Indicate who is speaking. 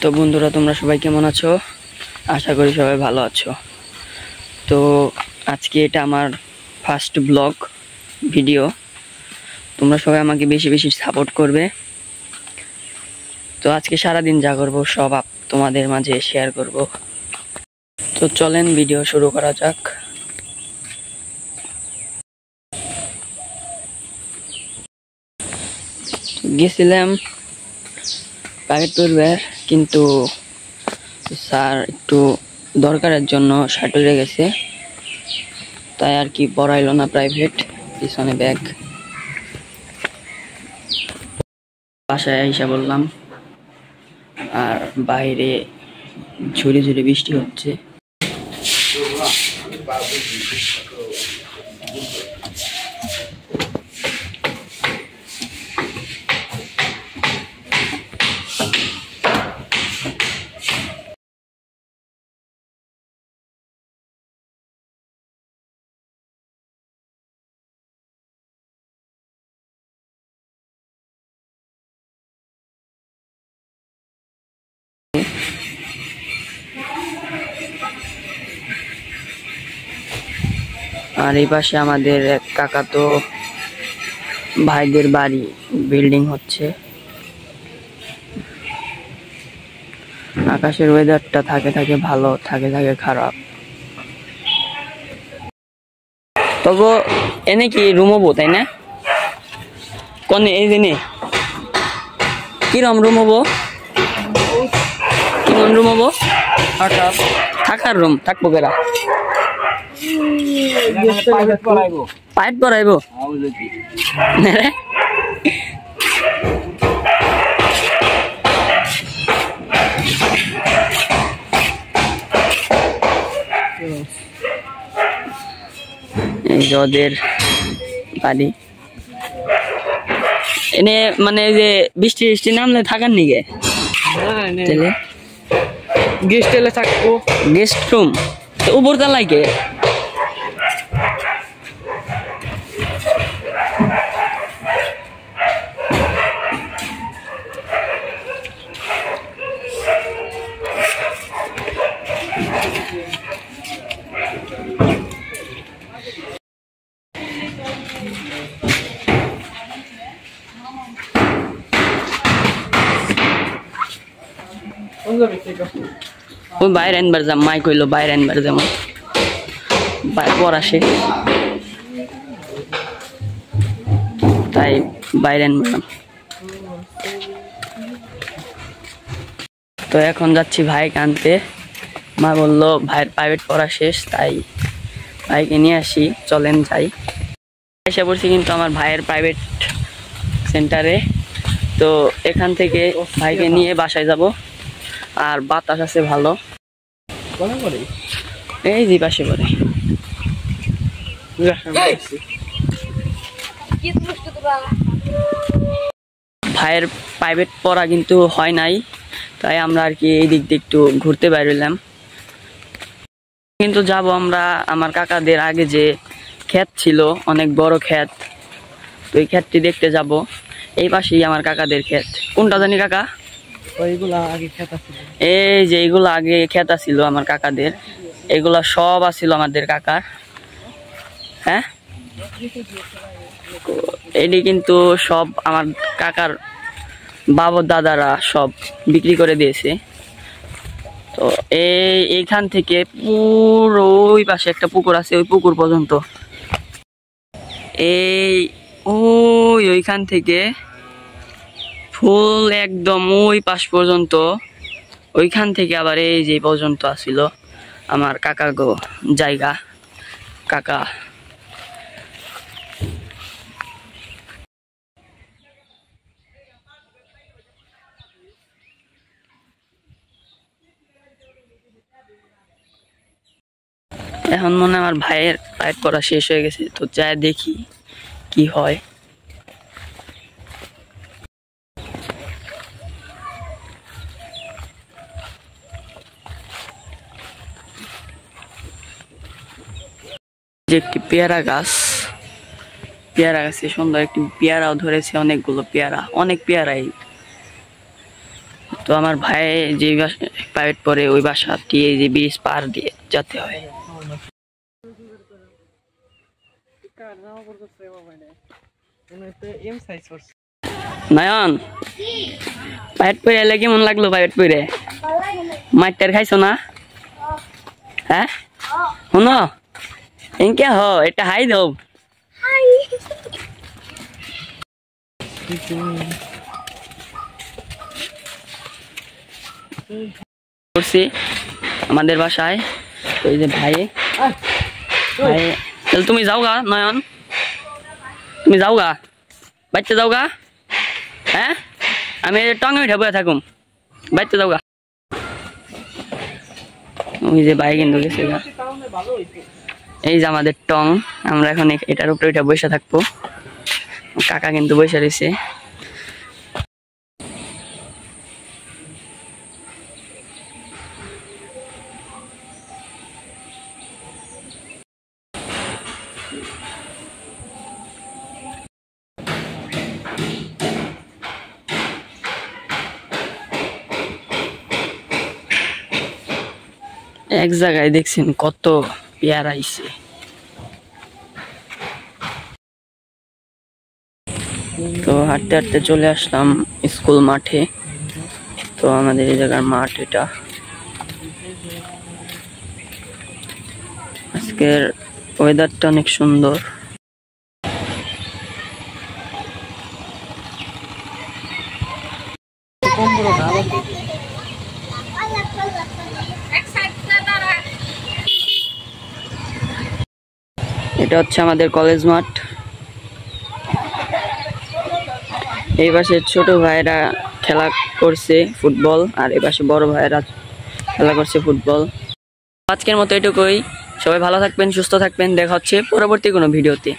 Speaker 1: তো বন্ধুরা, তোমরা সবাই কেমন আছো? আশা করি সবাই ভালো আছো। তো আজকে এটা আমার ফার্স্ট ব্লগ ভিডিও। তোমরা সবাই আমাকে বেশি বেশি সাপোর্ট করবে। তো আজকে সারাদিন যা করবো সব তোমাদের মাঝে শেয়ার করব। তো চলেন ভিডিও শুরু করা যাক। গেছিলাম প্রাইভেট পড়বার, কিন্তু স্যার একটু দরকারের জন্য সাটুরে গেছে, তাই আর কি পড়াইলো না প্রাইভেট। পিছনে ব্যাগ। বাসায় আইসা বললাম, আর বাইরে ঝুড়ি ঝুড়ি বৃষ্টি হচ্ছে। আর এই পাশে আমাদের এক কাকাতো ভাইদের বাড়ি বিল্ডিং হচ্ছে। আকাশের ওয়েদারটা থাকে থাকে ভালো, থাকে থাকে খারাপ। তবু এনে কি রুমবো, তাই না? কনে এই দিনে কিরম রুম হবো? কেমন রুম হবো? থাকার রুম থাকবো কেরা? পাইপ পরাইবো? এই যে ওদের বাড়ি। এনে মানে যে বৃষ্টি বৃষ্টি নামলে থাকার নিগে
Speaker 2: গেস্ট এলে থাকবো।
Speaker 1: গেস্ট রুম তো উপর তলায় কে? ওই বাইরে আনবার যাম, মাই কইলো বাইরে আনবার যাম, পড়া শেষ তাই বাইরে আনবার। তো এখন যাচ্ছি ভাইকে আনতে। মা বললো ভাইয়ের প্রাইভেট পড়া শেষ, তাই ভাইকে নিয়ে আসি, চলেন যাই। এসে পড়ছি কিন্তু আমার ভাইয়ের প্রাইভেট সেন্টারে। তো এখান থেকে ভাইকে নিয়ে বাসায় যাব। আর বাতাস আছে ভালো, এই যে পাশে পড়ে। ভাইয়ের প্রাইভেট পড়া কিন্তু হয় নাই, তাই আমরা আর কি এই দিক দিয়ে একটু ঘুরতে বেরোলাম। কিন্তু যাব আমরা আমার কাকাদের আগে যে ক্ষেত ছিল, অনেক বড় ক্ষেত, তো এই ক্ষেতটি দেখতে যাব। এই পাশেই আমার কাকাদের ক্ষেত। কোনটা জানি কাকা? এই যে এইগুলো আগে ক্ষেত ছিল আমার কাকাদের, এগুলা সব আছিল আমাদের কাকার। হ্যাঁ, এটি কিন্তু সব আমার কাকার বাবা দাদারা সব বিক্রি করে দিয়েছে। তো এইখান থেকে পুরো ওই পাশে একটা পুকুর আছে, ওই পুকুর পর্যন্ত, ওইখান থেকে ফুল একদম ওই পাশ পর্যন্ত, ওইখান থেকে আবার এই যে পর্যন্ত আসিল আমার কাকা গো জায়গা। কাকা এখন মনে হয় আমার ভাইয়ের প্রাইভেট পড়া শেষ হয়ে গেছে, তো যাই দেখি কি হয়। যে একটি পেয়ারা গাছ, পেয়ারা গাছে সুন্দর একটি পেয়ারাও ধরেছে, অনেকগুলো পেয়ারা, অনেক পেয়ারাই তো আমার ভাই যে প্রাইভেট পড়ে ওই বাসাটি এই যে ব্রিজ পার দিয়ে যেতে হয়। নয়ন, প্রাইভেট পড়ে এলে কেমন লাগলো? প্রাইভেট পড়ে মাইটার খাইছো না? হ্যাঁ শুনো, এনকে হ এটা হাই দাও। করছি আমাদের বাসায় ওই যে ভাই ভাই, তাহলে তুমি যাও গা নয়ন, তুমি যাও গা, বাচ্চা যাও গা। হ্যাঁ আমি টঙ্গে উঠে বয়ে থাকুম, বাচ্চা যাও গা। ওই যে ভাই কিন্তু গেছে গা। এই যে আমাদের টং, আমরা এখন এটার উপরে উঠে বসে থাকবো। কাকা কিন্তু বসে রয়েছে। এক জায়গায় দেখছেন কত পেয়ারা আইছে। তো হাঁটতে হাঁটতে চলে আসলাম স্কুল মাঠে। তো আমাদের এই জায়গার মাঠ এটা। আজকের ওয়েদারটা অনেক সুন্দর। এটা হচ্ছে আমাদের কলেজ মাঠ। এই পাশে ছোট ভাইরা খেলা করছে ফুটবল, আর এই পাশে বড় ভাইরা খেলা করছে ফুটবল। আজকের মতো এটুকুই। সবাই ভালো থাকবেন, সুস্থ থাকবেন। দেখা হচ্ছে পরবর্তী কোনো ভিডিওতে।